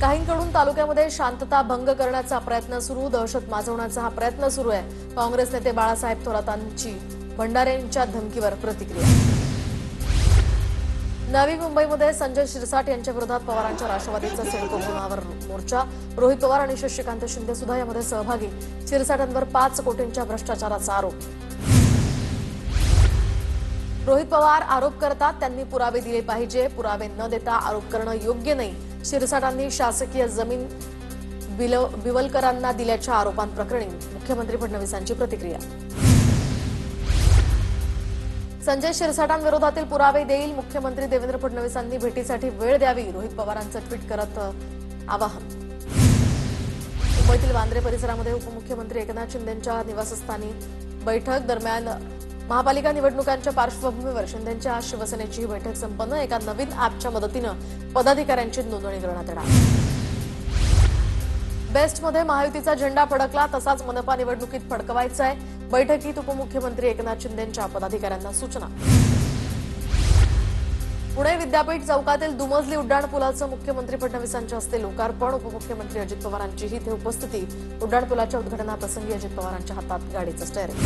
काहींकडून तालुक्यामध्ये शांतता भंग करण्याचा प्रयत्न सुरू, दहशत माजवण्याचा हा प्रयत्न सुरू आहे। काँग्रेस नेते बाळासाहेब थोरातांची भंडारेंच्या धमकीवर प्रतिक्रिया। नवी मुंबईमध्ये संजय शिरसाट यांच्या विरोधात पवारांच्या राष्ट्रवादीचा सिडको भवनावर मोर्चा। रोहित पवार आणि शशिकांत शिंदे सुद्धा यामध्ये सहभागी। शिरसाटांवर 5 कोटींच्या भ्रष्टाचाराचा आरोप। रोहित पवार आरोप करतात, त्यांनी पुरावे दिले पाहिजे, पुरावे न देता आरोप करणं योग्य नाही। शिरसाटांनी शासकीय जमीन बिवलकरांना दिल्याच्या आरोपांप्रकरणी मुख्यमंत्री फडणवीसांची प्रतिक्रिया। संजय शिरसाटांविरोधातील पुरावे देईल, मुख्यमंत्री देवेंद्र फडणवीसांनी भेटीसाठी वेळ द्यावी, रोहित पवारांचं ट्विट करत आवाहन। मुंबईतील वांद्रे परिसरामध्ये उपमुख्यमंत्री एकनाथ शिंदेंच्या निवासस्थानी बैठक दरम्यान महापालिका निवडणुकांच्या पार्श्वभूमीवर शिंदेंच्या आज शिवसेनेची ही बैठक संपन्न। एका नवीन ॲपच्या मदतीनं पदाधिकाऱ्यांची नोंदणी करण्यात येणार। बेस्टमध्ये महायुतीचा झेंडा फडकला, तसाच मनपा निवडणुकीत फडकवायचा आहे। बैठकीत उपमुख्यमंत्री एकनाथ शिंदेंच्या पदाधिकाऱ्यांना सूचना। पुणे विद्यापीठ चौकातील दुमजली उड्डाणपुलाचं मुख्यमंत्री फडणवीसांच्या हस्ते लोकार्पण। उपमुख्यमंत्री अजित पवारांचीही इथे उपस्थिती। उड्डाणपुलाच्या उद्घाटनाप्रसंगी अजित पवारांच्या हातात गाडीचं स्टेअरिंग।